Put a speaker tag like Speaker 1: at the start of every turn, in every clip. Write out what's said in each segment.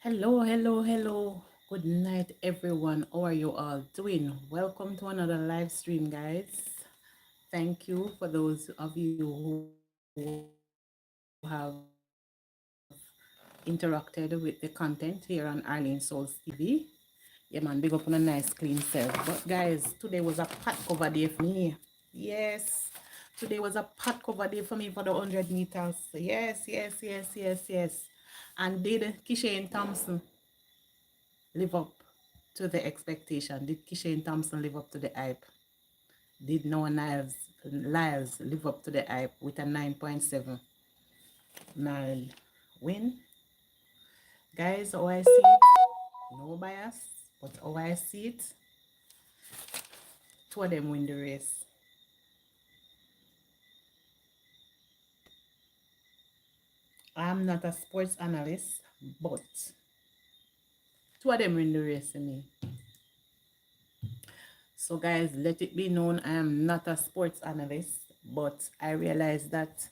Speaker 1: Hello, hello, hello. Good night, everyone. How are you all doing? Welcome to another live stream, guys. Thank you for those of you who have interacted with the content here on Arlene SouLz TV. Yeah, man, big up on a nice, clean self. But, guys, today was a pot cover day for me. Yes, today was a pot cover day for me for the 100 meters. Yes, yes, yes, yes, yes. And did Kishane Thompson live up to the expectation? Did Kishane Thompson live up to the hype? Did Noah Lyles live up to the hype with a 9.7 mile win? Guys, how I see it, no bias, but how I see it, two of them win the race. I'm not a sports analyst, but two of them win the race to me. So guys, let it be known I am not a sports analyst, but I realize that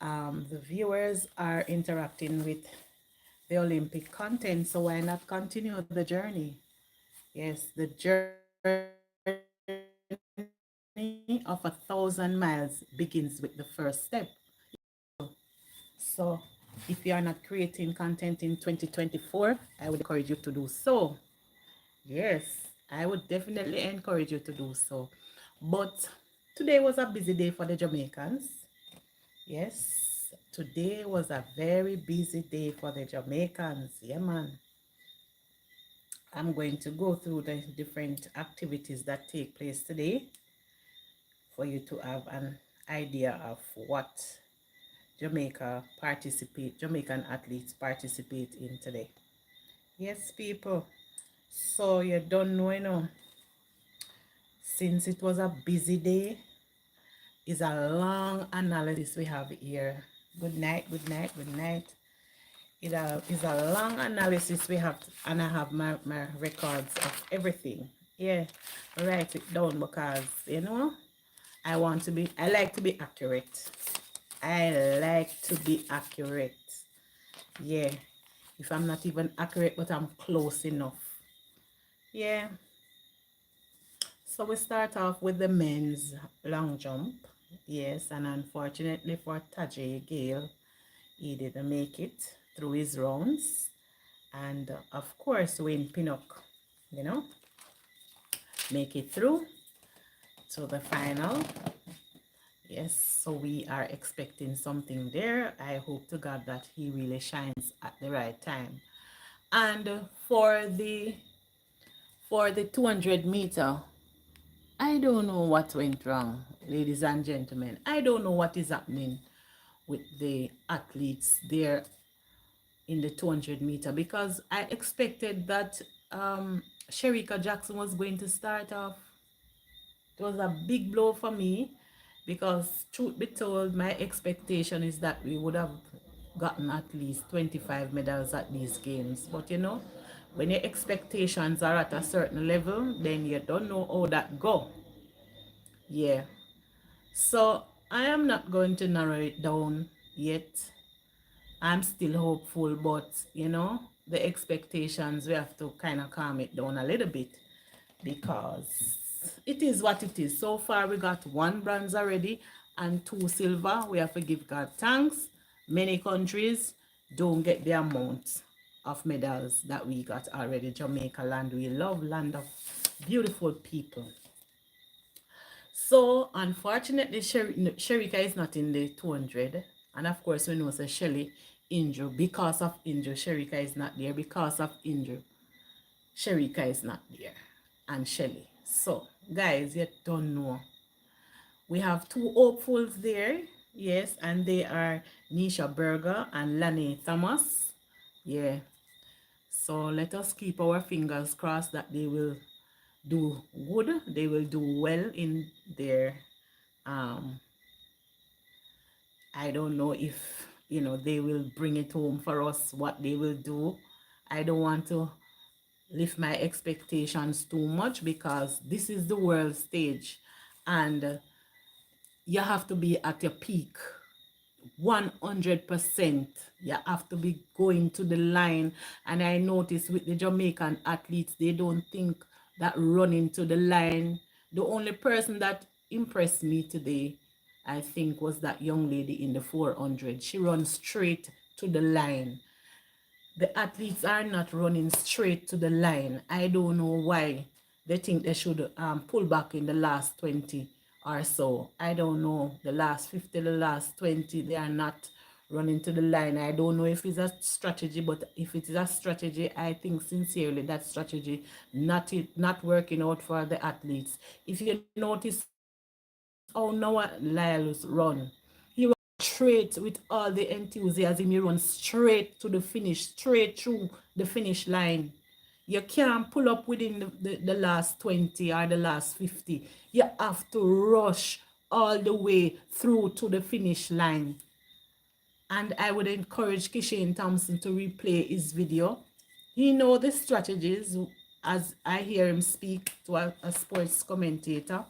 Speaker 1: the viewers are interacting with the Olympic content, so why not continue the journey? Yes, the journey of 1,000 miles begins with the first step. So if you are not creating content in 2024, I would encourage you to do so. Yes, I would definitely encourage you to do so. But today was a busy day for the Jamaicans. Yes, today was a very busy day for the Jamaicans. Yeah, man. I'm going to go through the different activities that take place today for you to have an idea of what Jamaican athletes participate in today. Yes, people. So you don't know, since it was a busy day, it's a long analysis we have here. Good night, good night, good night. It's a long analysis we have, and I have my records of everything. Yeah, I write it down because, I like to be accurate. I like to be accurate. Yeah, if I'm not even accurate, but I'm close enough. Yeah. So we start off with the men's long jump. Yes, and unfortunately for Tajay Gale, he didn't make it through his rounds. And of course, Wayne Pinnock, make it through to the final. Yes, so we are expecting something there. I hope to God that he really shines at the right time. And for the 200 meter, I don't know what went wrong, ladies and gentlemen. I don't know what is happening with the athletes there in the 200 meter, because I expected that Sherika Jackson was going to start off. It was a big blow for me because, truth be told, my expectation is that we would have gotten at least 25 medals at these games. But when your expectations are at a certain level, then you don't know how that go. Yeah. So I am not going to narrow it down yet. I'm still hopeful, but the expectations, we have to kind of calm it down a little bit, because it is what it is. So far, we got one bronze already and two silver. We have to give God thanks. Many countries don't get the amount of medals that we got already. Jamaica land, we love, land of beautiful people. So, unfortunately, Sherika is not in the 200. And of course, we know Shelly injured. Because of injury, Sherika is not there. Because of injury, Sherika is not there. And Shelly. So, guys, you don't know. We have two hopefuls there. Yes, and they are Nisha Berger and Lani Thomas. Yeah. So, let us keep our fingers crossed that they will do good. They will do well in their I don't know if they will bring it home for us, what they will do. I don't want to lift my expectations too much, because this is the world stage, and you have to be at your peak. 100%. You have to be going to the line. And I noticed with the Jamaican athletes, they don't think that running to the line. The only person that impressed me today, I think, was that young lady in the 400. She runs straight to the line. The athletes are not running straight to the line. I don't know why they think they should pull back in the last 20 or so. I don't know. The last 50, the last 20, they are not running to the line. I don't know if it's a strategy, but if it is a strategy, I think sincerely that strategy not working out for the athletes. If you notice how Noah Lyles run, he runs straight with all the enthusiasm. He runs straight to the finish, straight through the finish line. You can't pull up within the last 20 or the last 50. You have to rush all the way through to the finish line. And I would encourage Kishane Thompson to replay his video. He knows the strategies as I hear him speak to a sports commentator,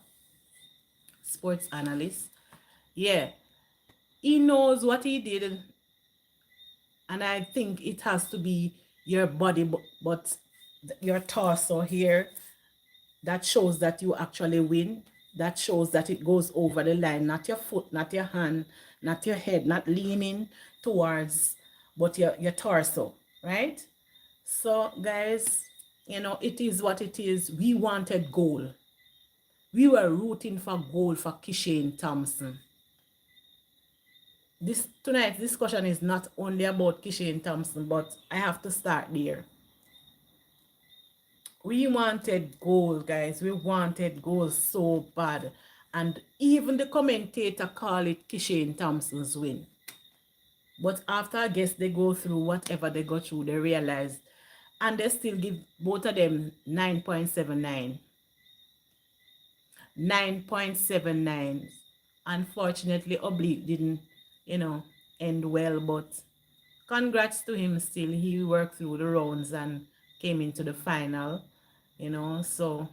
Speaker 1: sports analyst. Yeah, he knows what he did, and I think it has to be your body, but your torso here that shows that you actually win. That shows that it goes over the line, not your foot, not your hand, not your head, not leaning towards, but your torso, right? So, guys, it is what it is. We wanted goal. We were rooting for goal for Kishane Thompson. Tonight's discussion is not only about Kishane Thompson, but I have to start there. We wanted goals, guys. We wanted goals so bad. And even the commentator called it Kishane Thompson's win. But after, I guess, they go through whatever they go through, they realize, and they still give both of them 9.79. 9.79. Unfortunately, Oblique didn't, end well, but congrats to him still. He worked through the rounds and came into the final, so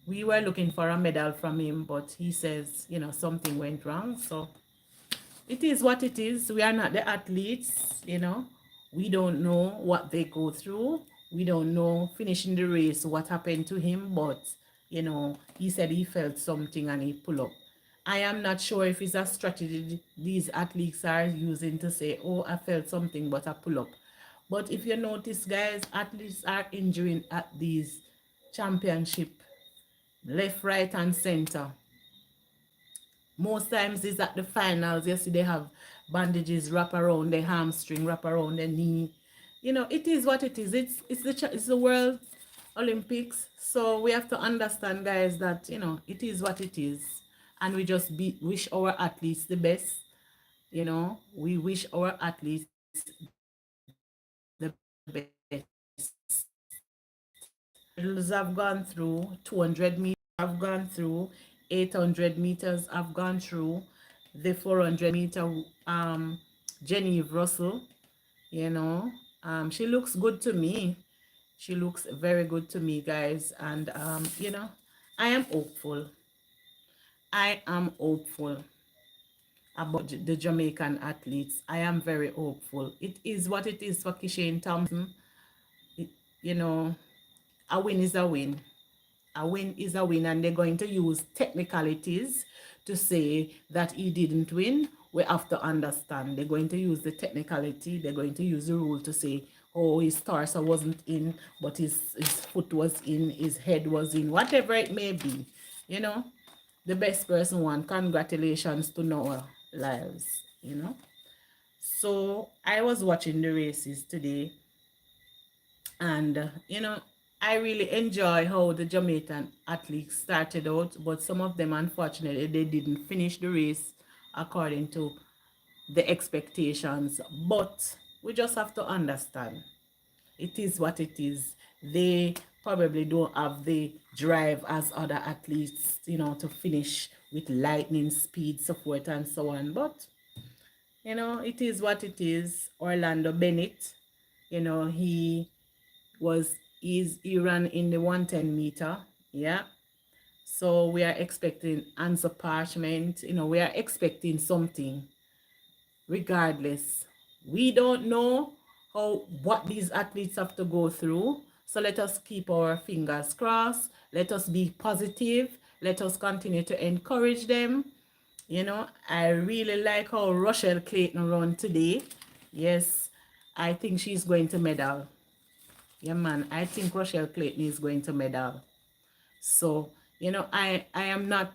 Speaker 1: we were looking for a medal from him, but he says, something went wrong. So it is what it is. We are not the athletes, we don't know what they go through. We don't know finishing the race what happened to him, but he said he felt something and he pulled up. I am not sure if it's a strategy these athletes are using to say, oh, I felt something but I pull up. But if you notice, guys, athletes are injuring at these championship left, right, and center. Most times it's at the finals. You see they have bandages wrap around the hamstring, wrap around the knee. It is what it is. It's the World Olympics. So we have to understand, guys, that it is what it is. And we just wish our athletes the best. We wish our athletes the best. Hurdles have gone through, 200 meters have gone through, 800 meters have gone through, the 400 meter Genevieve Russell, she looks good to me. She looks very good to me, guys. And I am hopeful. I am hopeful about the Jamaican athletes. I am very hopeful. It is what it is for Kishane Thompson. A win is a win. A win is a win, and they're going to use technicalities to say that he didn't win. We have to understand. They're going to use the technicality. They're going to use the rule to say, oh, his torso wasn't in, but his foot was in, his head was in, whatever it may be. The best person won. Congratulations to Noah Lyles. So I was watching the races today, and I really enjoy how the Jamaican athletes started out, but some of them, unfortunately, they didn't finish the race according to the expectations. But we just have to understand, it is what it is. They probably don't have the drive as other athletes, to finish with lightning speed, so forth and so on. But, it is what it is. Orlando Bennett, he ran in the 110 meter. Yeah. So we are expecting answer parchment. We are expecting something. regardless. We don't know what these athletes have to go through. So let us keep our fingers crossed. Let us be positive. Let us continue to encourage them. You know, I really like how Rochelle Clayton run today. Yes, I think she's going to medal. Yeah, man, I think Rochelle Clayton is going to medal. So, you know, I am not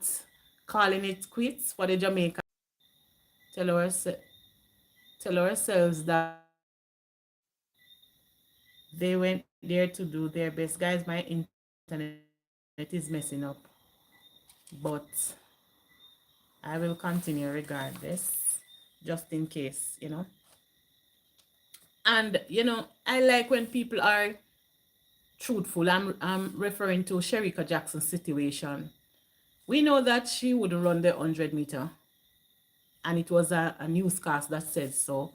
Speaker 1: calling it quits for the Jamaica. Tell us tell ourselves that they went there to do their best. Guys, my internet is messing up, but I will continue regardless, just in case, you know. And, you know, I like when people are truthful. I'm referring to Sherika Jackson's situation. We know that she would run the 100 meter, and it was a newscast that said so.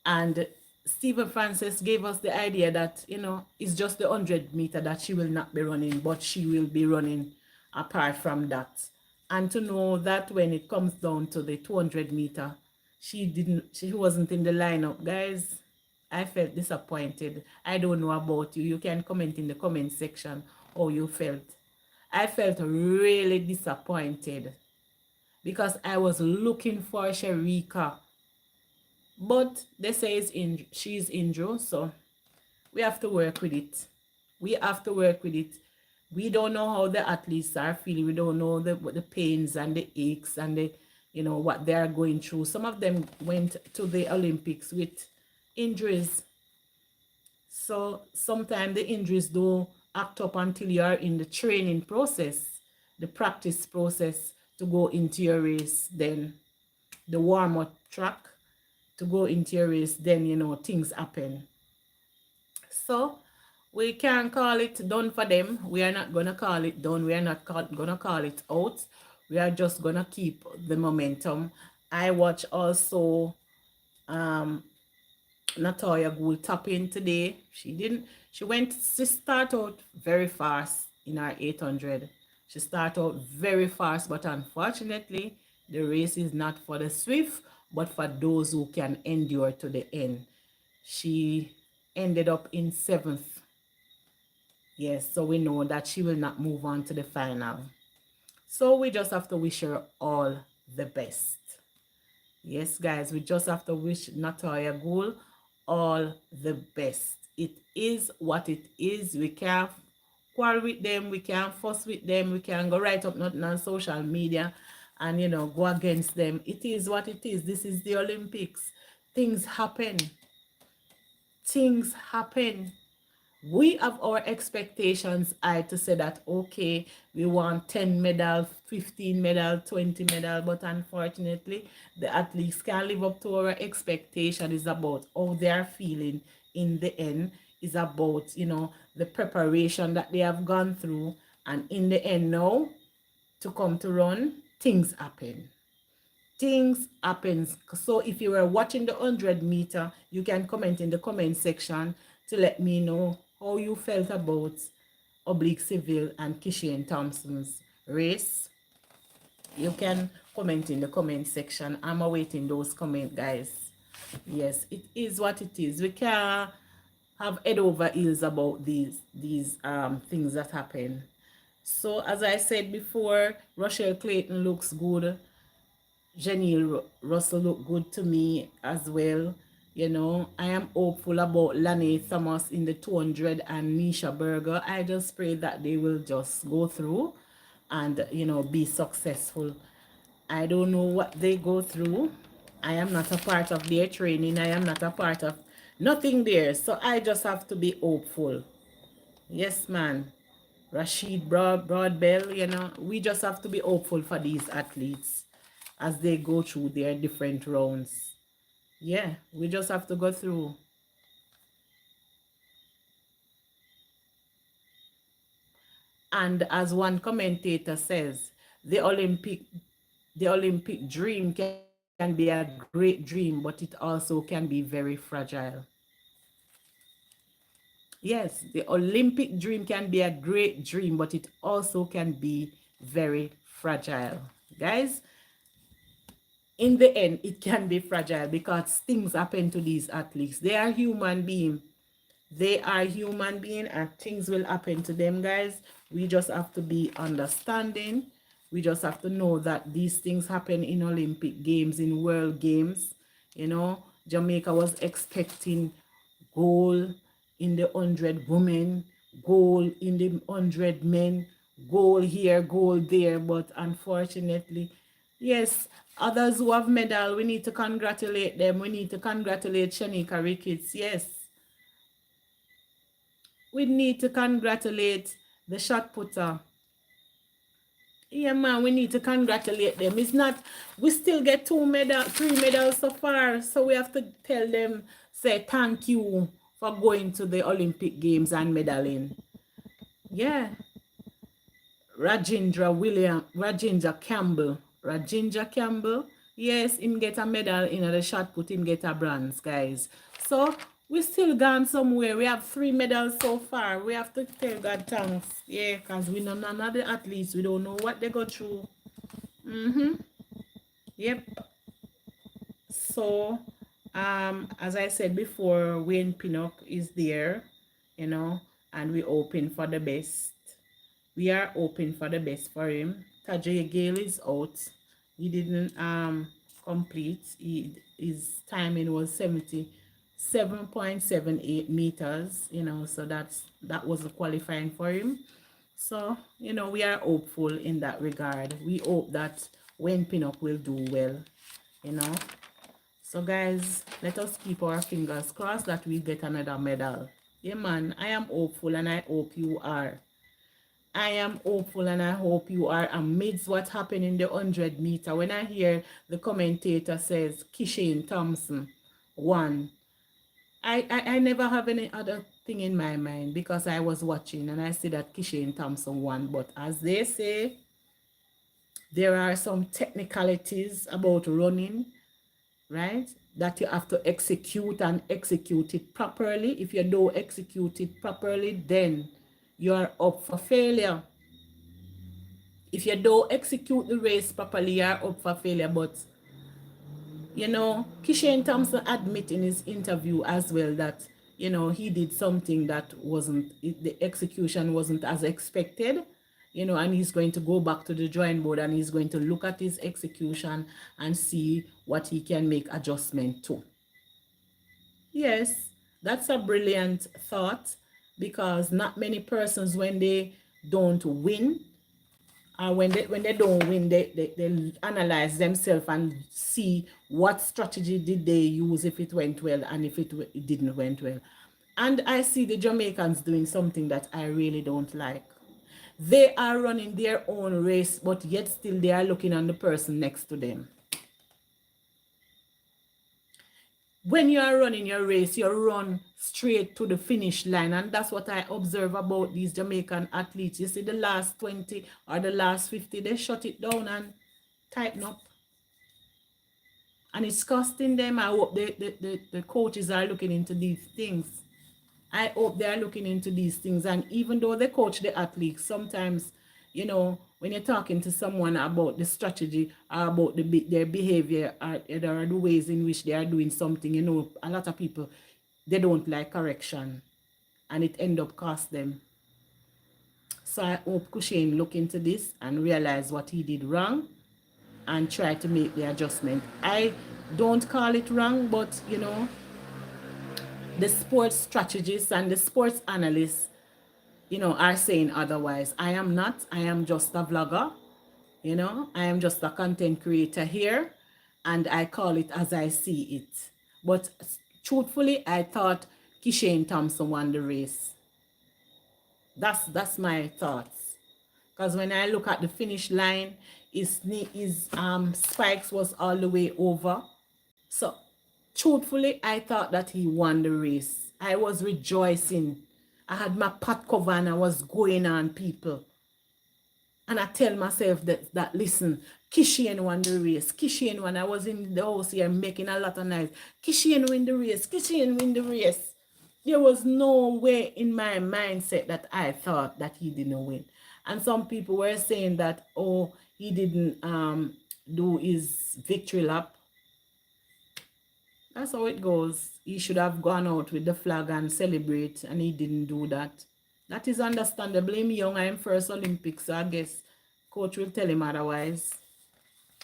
Speaker 1: And Stephen Francis gave us the idea that, you know, it's just the 100 meter that she will not be running, but she will be running apart from that. And to know that when it comes down to the 200 meter, she wasn't in the lineup, guys. I felt disappointed. I don't know about you. You can comment in the comment section how you felt. I felt really disappointed because I was looking for Sherika, but they say she's injured, so we have to work with it. We have to work with it. We don't know how the athletes are feeling. We don't know the pains and the aches and the, you know, what they are going through. Some of them went to the Olympics with injuries. So sometimes the injuries don't act up until you are in the training process, the practice process to go into your race, then the warm-up track to go into your race, then, you know, things happen. So we can't call it done for them. We are not going to call it done. We are not going to call it out. We are just going to keep the momentum. I watch also Natoya Gould tap in today. She start out very fast in her 800. She start out very fast, but unfortunately, the race is not for the swift, but for those who can endure to the end. She ended up in 7th. Yes, so we know that she will not move on to the final. So we just have to wish her all the best. Yes, guys, we just have to wish Natoya Gould all the best. It is what it is. We can't quarrel with them. We can't fuss with them. We can't go right up nothing on social media and, you know, go against them. It is what it is. This is the Olympics. Things happen. Things happen. We have our expectations high to say that, okay, we want 10 medal, 15 medal, 20 medal, but unfortunately, the athletes can't live up to our expectation. Is about how they are feeling in the end, is about, you know, the preparation that they have gone through, and in the end now, to come to run, things happen. Things happens. So if you were watching the 100 meter, you can comment in the comment section to let me know how you felt about Oblique Civil and Kishane Thompson's race. You can comment in the comment section. I'm awaiting those comments, guys. Yes, it is what it is. We can't have head over heels about these things that happen. So as I said before, Rochelle Clayton looks good. Janelle Russell look good to me as well. You know, I am hopeful about Lani Thomas in the 200 and Nisha Berger. I just pray that they will just go through and, you know, be successful. I don't know what they go through. I am not a part of their training. I am not a part of nothing there. So I just have to be hopeful. Yes, man. Rashid Broadbell, you know, we just have to be hopeful for these athletes as they go through their different rounds. Yeah, we just have to go through. And as one commentator says, the Olympic dream can be a great dream, but it also can be very fragile. Yes, the Olympic dream can be a great dream, but it also can be very fragile. Guys, in the end, it can be fragile because things happen to these athletes. They are human beings. They are human beings and things will happen to them, guys. We just have to be understanding. We just have to know that these things happen in Olympic Games, in World Games. You know, Jamaica was expecting gold in the 100 women, gold in the 100 men, gold here, gold there. But unfortunately, yes, others who have medal, we need to congratulate them. We need to congratulate Shanika Ricketts. Yes, we need to congratulate the shot putter. Yeah, man, we need to congratulate them. It's not, we still get 3 medals so far. So we have to tell them, say thank you for going to the Olympic Games and medaling. Yeah. Rajendra Campbell. Yes, him get a medal in the shot put, him get a bronze, guys. So we still gone somewhere. We have 3 medals so far. We have to tell God thanks. Yeah, because we know none of the athletes. We don't know what they go through. Yep. So, as I said before, Wayne Pinnock is there, you know, and we open for the best. We are open for the best for him. Tajay Gale is out. He didn't complete. His timing was 77.78 meters, you know, so that was qualifying for him. So, you know, we are hopeful in that regard. We hope that Wayne Pinnock will do well, you know. So guys, let us keep our fingers crossed that we get another medal. Yeah, man, I am hopeful and I hope you are. I am hopeful and I hope you are amidst what happened in the 100 meter. When I hear the commentator says Kishane Thompson won, I never have any other thing in my mind because I was watching and I see that Kishane Thompson won. But as they say, there are some technicalities about running, right, that you have to execute and execute it properly. If you don't execute it properly, then you are up for failure. If you don't execute the race properly, you are up for failure. But, you know, Kishane Thompson admit in his interview as well that, you know, he did something that the execution wasn't as expected, you know, and he's going to go back to the drawing board and he's going to look at his execution and see what he can make adjustment to. Yes, that's a brilliant thought because not many persons, when they don't win, when they don't win, they analyze themselves and see what strategy did they use, if it went well and if it didn't went well. And I see the Jamaicans doing something that I really don't like. They are running their own race, but yet still they are looking on the person next to them. When you are running your race, you run straight to the finish line. And that's what I observe about these Jamaican athletes. You see the last 20 or the last 50, they shut it down and tighten up. And it's costing them. I hope the coaches are looking into these things. I hope they are looking into these things. And even though they coach the athletes, sometimes, you know, when you're talking to someone about the strategy or about their behavior or the ways in which they are doing something, you know, a lot of people, they don't like correction and it end up cost them. So I hope Kishane look into this and realize what he did wrong and try to make the adjustment. I don't call it wrong, but, you know, the sports strategists and the sports analysts, you know, are saying otherwise. I am not. I am just a vlogger. You know, I am just a content creator here and I call it as I see it. But truthfully, I thought Kishane Thompson won the race. That's my thoughts. Because when I look at the finish line, his spikes was all the way over. So truthfully, I thought that he won the race. I was rejoicing. I had my pot cover and I was going on, people. And I tell myself that listen, Kishane won the race. Kishane won. I was in the house here making a lot of noise. Kishane win the race. Kishane win the race. There was no way in my mindset that I thought that he didn't win. And some people were saying that, oh, he didn't do his victory lap. That's how it goes. He should have gone out with the flag and celebrate, and he didn't do that. That is understandable. Him young, I'm first Olympics, so I guess coach will tell him otherwise.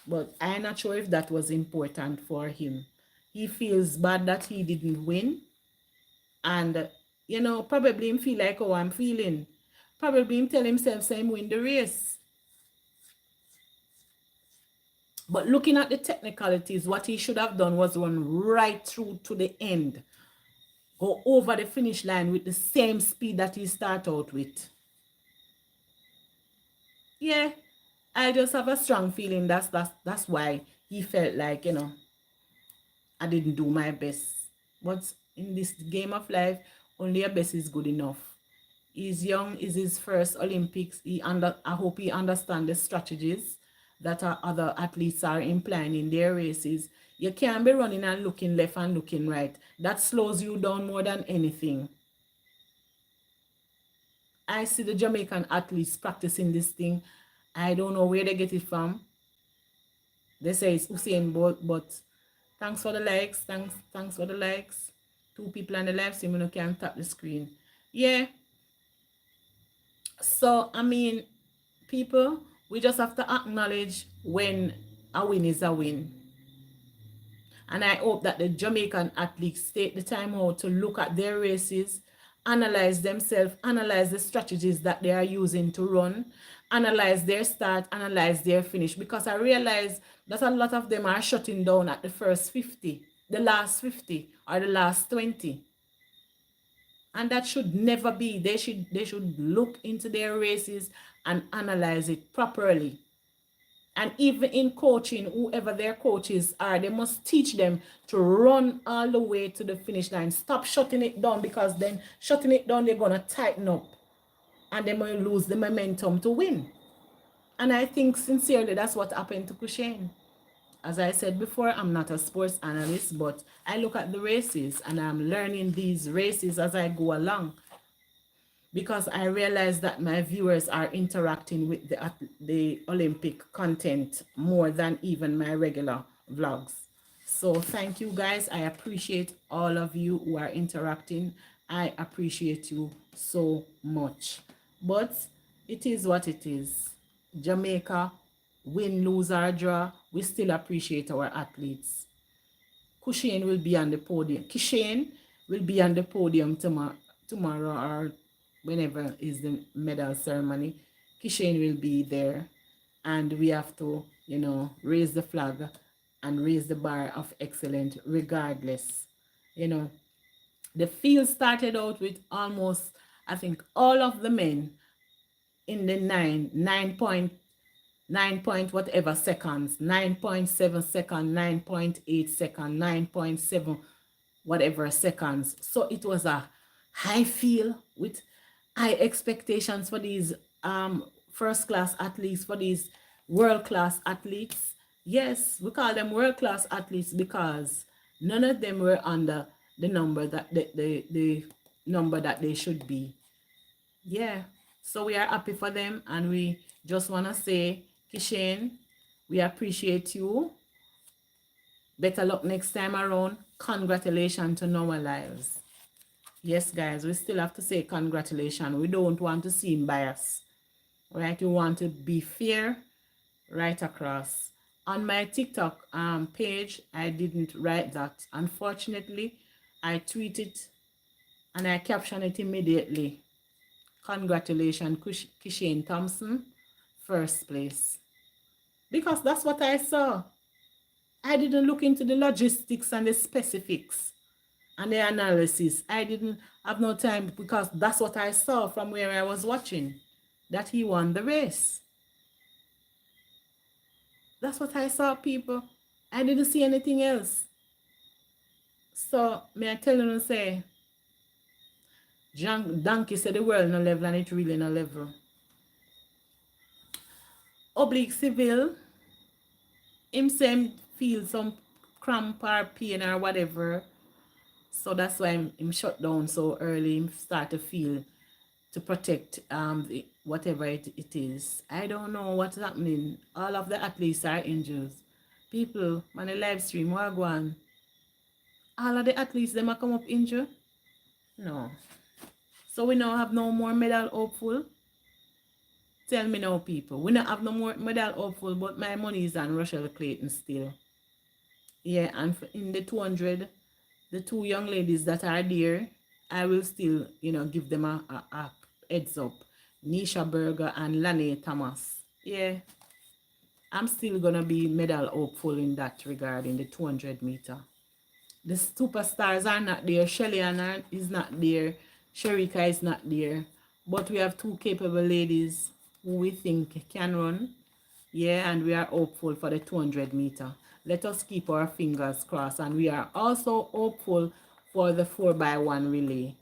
Speaker 1: But I'm not sure if that was important for him. He feels bad that he didn't win. And, you know, probably him feel like, oh, I'm feeling. Probably him tell himself, say him win the race. But looking at the technicalities, what he should have done was run right through to the end. Go over the finish line with the same speed that he started out with. Yeah, I just have a strong feeling that's why he felt like, you know, I didn't do my best. But in this game of life, only your best is good enough. He's young, is his first Olympics. I hope he understands the strategies that other athletes are implying in their races. You can't be running and looking left and looking right. That slows you down more than anything. I see the Jamaican athletes practicing this thing. I don't know where they get it from. They say it's Usain Bolt, but thanks for the likes. Thanks for the likes. 2 people on the live stream, you can tap the screen. Yeah. So, I mean, people, we just have to acknowledge when a win is a win. And I hope that the Jamaican athletes take the time out to look at their races, analyze themselves, analyze the strategies that they are using to run, analyze their start, analyze their finish. Because I realize that a lot of them are shutting down at the first 50, the last 50, or the last 20. And that should never be. They should look into their races and analyze it properly. And even in coaching, whoever their coaches are, they must teach them to run all the way to the finish line. Stop shutting it down, because then shutting it down, they're going to tighten up and they might lose the momentum to win. And I think sincerely that's what happened to Kishane. As I said before, I'm not a sports analyst, but I look at the races and I'm learning these races as I go along, because I realize that my viewers are interacting with the Olympic content more than even my regular vlogs. So thank you guys. I appreciate all of you who are interacting. I appreciate you so much. But it is what it is. Jamaica, win, lose or draw, we still appreciate our athletes. Kishane will be on the podium. Kishane will be on the podium tomorrow or whenever is the medal ceremony. Kishane will be there, and we have to, you know, raise the flag and raise the bar of excellence regardless. You know, the field started out with almost, I think, all of the men in the 9 point whatever seconds, 9.7 second, 9.8 second, 9.7 whatever seconds. So it was a high field with high expectations for these first class athletes, for these world class athletes. Yes, we call them world class athletes because none of them were under the number that the number that they should be. Yeah, so we are happy for them, and we just want to say, Kishane, we appreciate you. Better luck next time around. Congratulations to Noah Lyles. Yes, guys, we still have to say congratulations. We don't want to seem biased, right? We want to be fair right across. On my TikTok page, I didn't write that. Unfortunately, I tweeted and I captioned it immediately. Congratulations, Kishane Thompson, first place. Because that's what I saw. I didn't look into the logistics and the specifics and the analysis. I didn't have no time, because that's what I saw from where I was watching, that he won the race. That's what I saw, people. I didn't see anything else. So, may I tell you, say, Donkey said the world no level, and it really no level. Oblique Civil, him say him feel some cramp or pain or whatever. So that's why him shut down so early. Him start to feel to protect whatever it is. I don't know what's happening. All of the athletes are injured. People on the live stream, what go on? All of the athletes, them are come up injured? No. So we now have no more medal hopeful? Tell me now, people. We don't have no more medal hopeful, but my money is on Rochelle Clayton still. Yeah, and in the 200, the two young ladies that are there, I will still, give them a heads up. Nisha Berger and Lane Thomas. Yeah, I'm still going to be medal hopeful in that regard in the 200 meter. The superstars are not there. Shelly Anna is not there. Sherika is not there. But we have two capable ladies who we think can run. Yeah, and we are hopeful for the 200 meter. Let us keep our fingers crossed. And we are also hopeful for the 4x1 relay.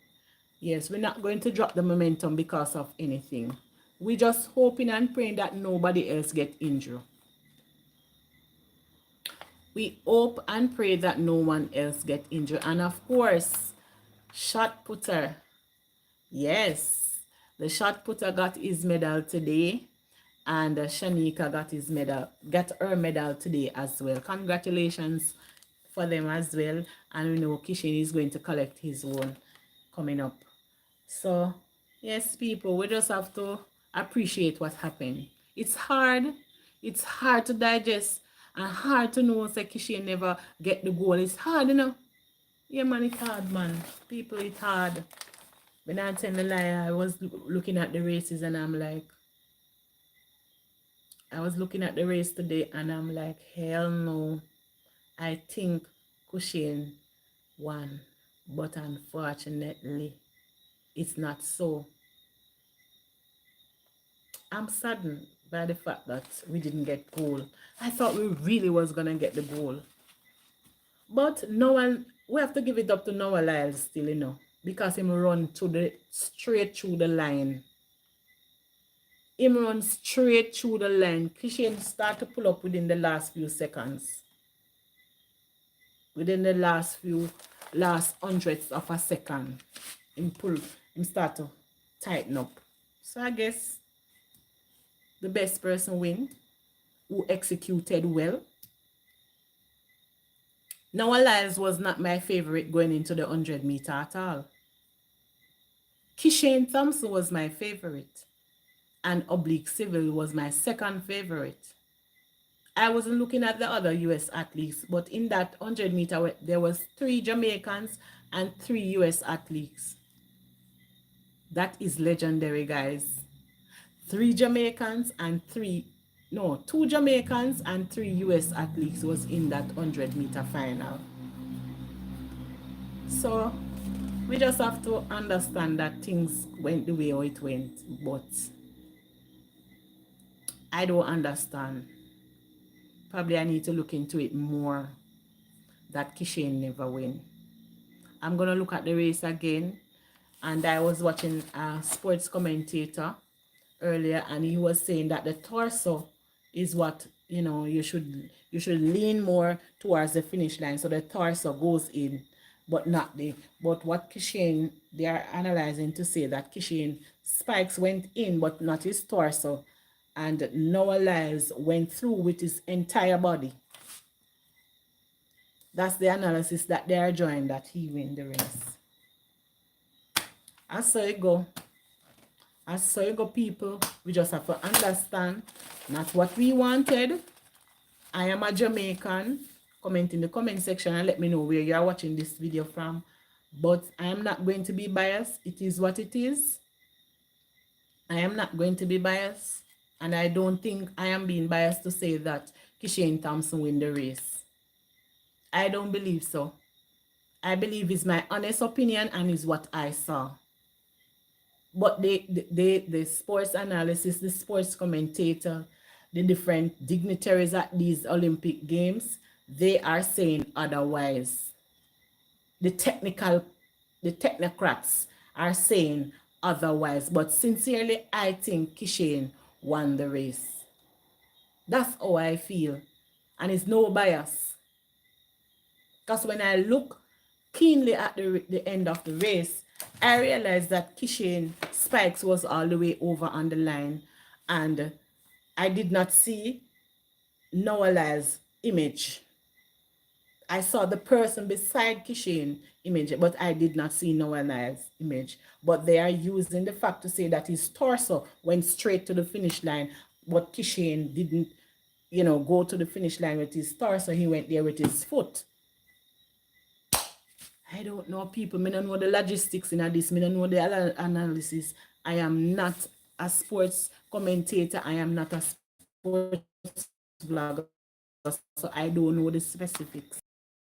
Speaker 1: Yes, we're not going to drop the momentum because of anything. We're just hoping and praying that nobody else get injured. We hope and pray that no one else get injured. And of course, shot putter. Yes, the shot putter got his medal today. And Shanika got her medal today as well. Congratulations for them as well. And we know Kishane is going to collect his own coming up. So, yes, people, we just have to appreciate what happened. It's hard. It's hard to digest and hard to know that Kishane never get the goal. It's hard, Yeah, man, it's hard, man. People, it's hard. When I tell the lie, I was looking at the races and I'm like, I was looking at the race today and I'm like, hell no. I think Kishane won. But unfortunately, it's not so. I'm saddened by the fact that we didn't get goal. I thought we really was going to get the goal. But we have to give it up to Noah Lyles still, because him run straight through the line. Him run straight through the line. Kishane start to pull up within the last few seconds. Within the last hundredths of a second. Him start to tighten up. So I guess the best person win, who executed well. Noah Lyles was not my favorite going into the 100 meter at all. Kishane Thompson was my favorite. And Oblique Civil was my second favorite. I wasn't looking at the other US athletes, but in that 100 meter, there was 3 Jamaicans and 3 US athletes. That is legendary, guys. 2 Jamaicans and 3 US athletes was in that 100 meter final. So we just have to understand that things went the way it went, but I don't understand. Probably I need to look into it more, that Kishane never win. I'm going to look at the race again. And I was watching a sports commentator earlier, and he was saying that the torso is what, you should lean more towards the finish line. So the torso goes in, but what Kishane, they are analyzing to say that Kishane spikes went in, but not his torso. And Noah Lyles went through with his entire body. That's the analysis that they are drawing, that he win the race. As so it go. As so it go, people. We just have to understand, not what we wanted. I am a Jamaican. Comment in the comment section and let me know where you are watching this video from. But I am not going to be biased. It is what it is. I am not going to be biased. And I don't think I am being biased to say that Kishane Thompson win the race. I don't believe so. I believe it's my honest opinion and is what I saw. But the sports analysis, the sports commentator, the different dignitaries at these Olympic Games, they are saying otherwise. The technocrats are saying otherwise. But sincerely, I think Kishane won the race. That's how I feel. And it's no bias. Because when I look keenly at the end of the race, I realized that Kishane Spikes was all the way over on the line, and I did not see Lyles' image. I saw the person beside Kishane image, but I did not see Lyles' image. But they are using the fact to say that his torso went straight to the finish line, but Kishane didn't, go to the finish line with his torso. He went there with his foot. I don't know, people. I don't know the logistics in this. I don't know the analysis. I am not a sports commentator. I am not a sports blogger. So I don't know the specifics.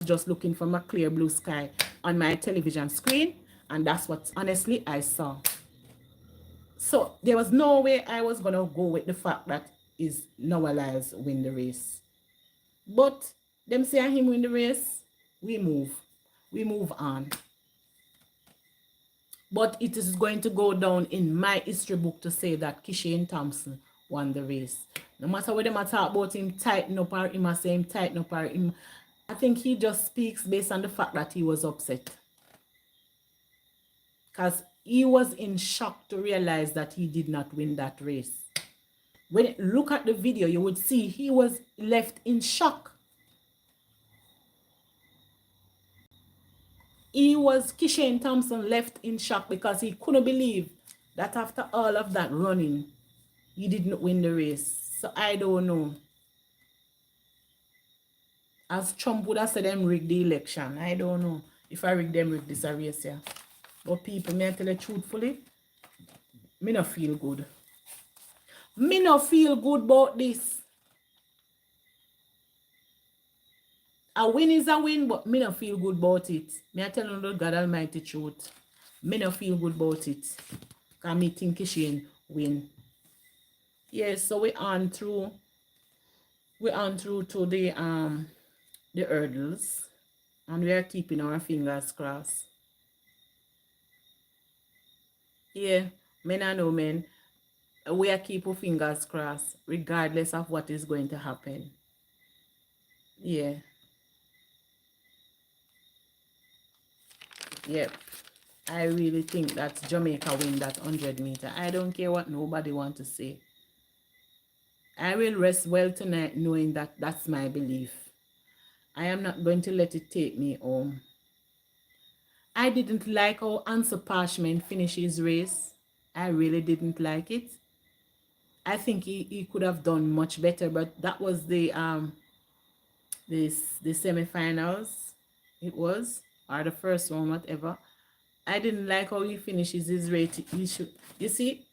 Speaker 1: Just looking from a clear blue sky on my television screen. And that's what, honestly, I saw. So there was no way I was going to go with the fact that is Noah Lyles win the race. But them say him win the race, we move. We move on. But it is going to go down in my history book to say that Kishane Thompson won the race. No matter what they talk about him tighten up or him say him tighten up or him, I think he just speaks based on the fact that he was upset. Because he was in shock to realize that he did not win that race. When you look at the video, you would see he was left in shock. Kishane Thompson left in shock because he couldn't believe that after all of that running, he didn't win the race. So I don't know. As Trump would have said them rig the election. I don't know if I rig this race, yeah. But people, may I tell you truthfully, me not feel good. Me not feel good about this. A win is a win, but me not feel good about it. Me I tell you the God Almighty truth. Me not feel good about it. Because me think Kishane win. Yes, so we on through to the hurdles. And we are keeping our fingers crossed. Yeah, men and women, we are keeping fingers crossed, regardless of what is going to happen. Yeah. Yep. I really think that Jamaica win that 100 meter. I don't care what nobody want to say. I will rest well tonight knowing that that's my belief. I am not going to let it take me home. I didn't like how Answer Parchment finished his race. I really didn't like it. I think he could have done much better, but that was the semifinals. It was, or the first one, whatever. I didn't like how he finishes his race. You see,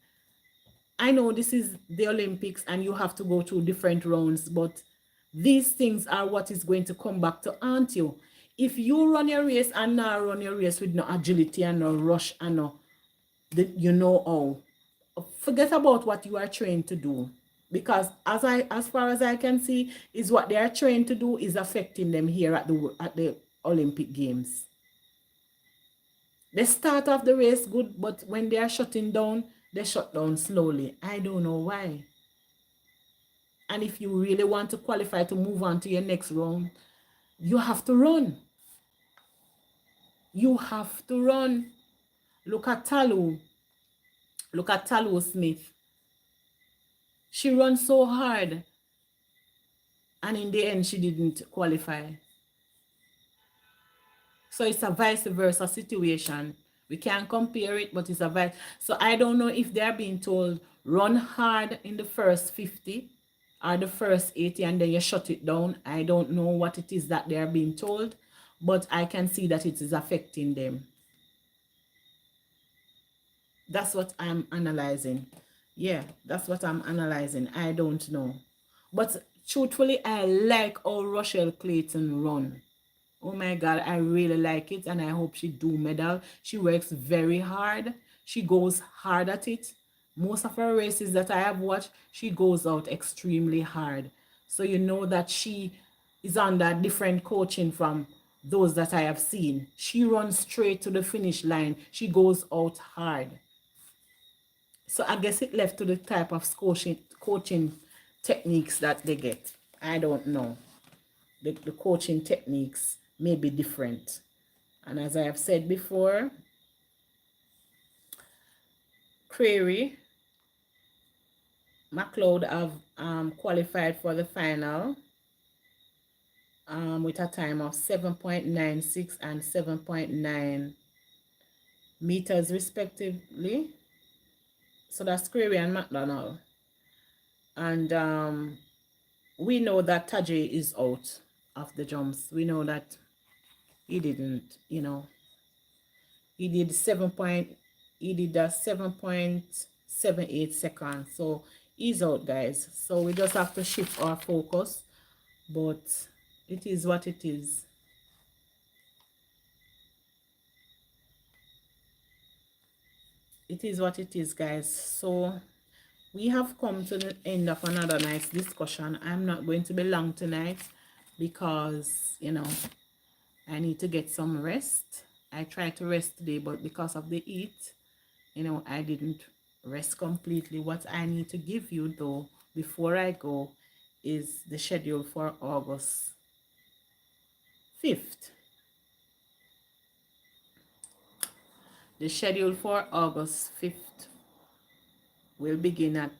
Speaker 1: I know this is the Olympics and you have to go through different rounds, but these things are what is going to come back to haunt you. If you run your race and now run your race with no agility and no rush and no, you know how, forget about what you are trained to do. Because as far as I can see, is what they are trained to do is affecting them here at the Olympic Games. They start off the race good, but when they are shutting down, they shut down slowly. I don't know why. And if you really want to qualify to move on to your next round, you have to run. You have to run. Look at Talu. Look at Talu Smith. She runs so hard. And in the end, she didn't qualify. So it's a vice versa situation. We can't compare it, but it's a vice. So I don't know if they're being told, run hard in the first 50 or the first 80 and then you shut it down. I don't know what it is that they're being told, but I can see that it is affecting them. That's what I'm analyzing. Yeah, that's what I'm analyzing. I don't know. But truthfully, I like how Rochelle Clayton run. Oh my God, I really like it and I hope she do medal. She works very hard. She goes hard at it. Most of her races that I have watched, she goes out extremely hard. So you know that she is under different coaching from those that I have seen. She runs straight to the finish line. She goes out hard. So I guess it left to the type of coaching techniques that they get. I don't know. The coaching techniques may be different. And as I have said before, Prairie, McLeod have qualified for the final with a time of 7.96 and 7.9 meters respectively. So that's Prairie and McDonald. And we know that Tajay is out of the jumps. We know that he didn't, you know, he did 7.78 seconds. So he's out, guys. So we just have to shift our focus, but it is what it is. It is what it is, guys. So we have come to the end of another nice discussion. I'm not going to be long tonight because, you know, I need to get some rest. I tried to rest today, but because of the heat, you know, I didn't rest completely. What I need to give you, though, before I go, is the schedule for August 5th. The schedule for August 5th will begin at,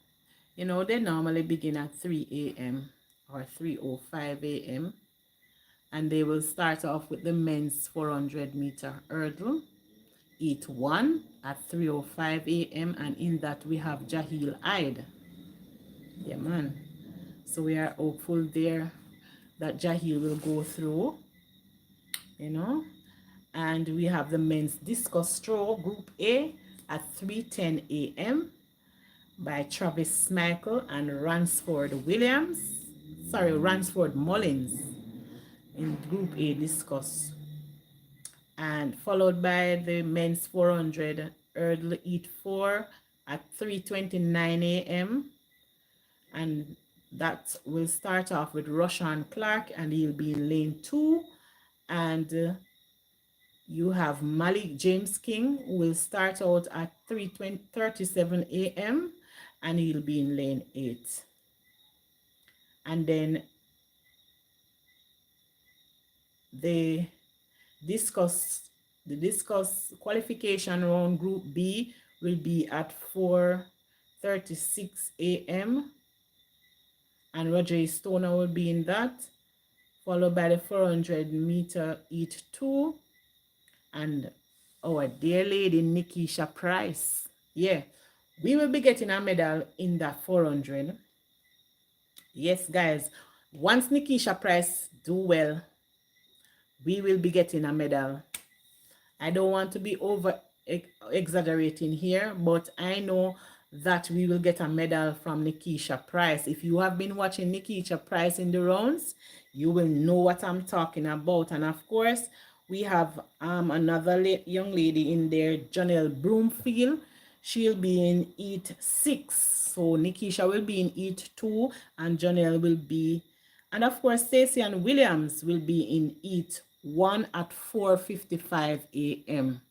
Speaker 1: you know, they normally begin at 3 a.m. or 3:05 a.m. And they will start off with the men's 400-meter hurdle, heat 1 at 3:05 a.m. And in that we have Jahil Hyde. Yeah, man. So we are hopeful there that Jahil will go through, you know. And we have the men's discus throw, Group A, at 3:10 a.m. by Travis Michael and Ransford Mullins in Group A discus. And followed by the men's 400 hurdle heat 4 at 3:29 a.m. And that will start off with Roshan Clark, and he'll be in lane 2. And you have Malik James King, who will start out at 3:37 a.m. and he'll be in lane 8. And then the discus qualification round, Group B, will be at 4:36 a.m. and Roger Stoner will be in that, followed by the 400-meter heat 2 and our dear lady Nikisha Price. Yeah, we will be getting a medal in that 400. Yes, guys, once Nikisha Price do well, we will be getting a medal. I don't want to be over exaggerating here, but I know that we will get a medal from Nikisha Price. If you have been watching Nikisha Price in the rounds, you will know what I'm talking about. And of course, we have another young lady in there, Janelle Broomfield. She'll be in heat 6. So Nikisha will be in heat 2 and Janelle will be, and of course Stacey and Williams will be in heat 1 at 4:55 a.m.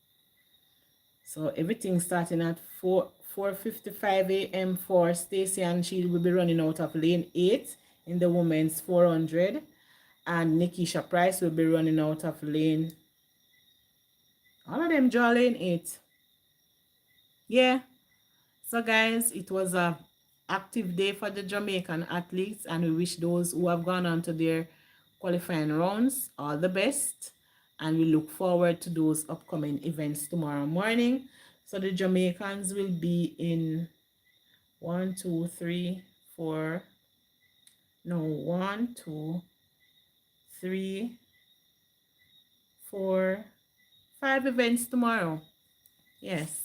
Speaker 1: So everything starting at 4:55 a.m. for Stacey, and she will be running out of lane 8 in the women's 400. And Nikisha Price will be running out of lane, all of them draw lane 8. Yeah. So guys, it was a active day for the Jamaican athletes, and we wish those who have gone on to their qualifying rounds all the best. And we look forward to those upcoming events tomorrow morning. So the Jamaicans will be in 1, 2, 3, 4, no, 1, 2, 3, 4, 5 events tomorrow. Yes.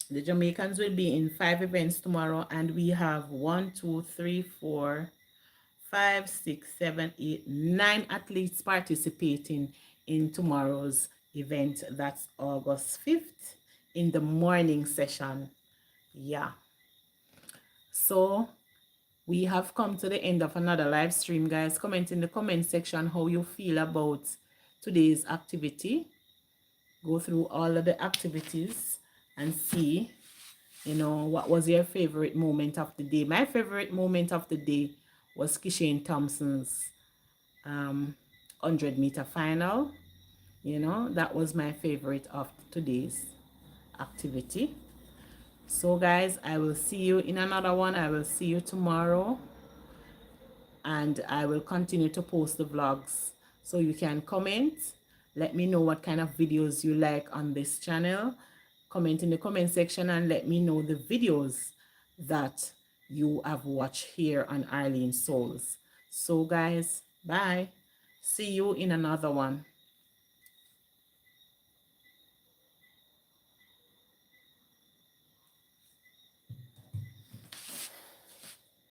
Speaker 1: The Jamaicans will be in 5 events tomorrow, and we have 1, 2, 3, 4, 5, 6, 7, 8, 9 athletes participating in tomorrow's event. That's August 5th in the morning session. Yeah. So we have come to the end of another live stream, guys. Comment in the comment section how you feel about today's activity. Go through all of the activities and see, you know, what was your favorite moment of the day. My favorite moment of the day was Kishane Thompson's 100-meter final. You know, that was my favorite of today's activity. So guys, I will see you in another one. I will see you tomorrow, and I will continue to post the vlogs. So you can comment, let me know what kind of videos you like on this channel. Comment in the comment section and let me know the videos that you have watched here on Arlene SouLz. So guys, bye. See you in another one.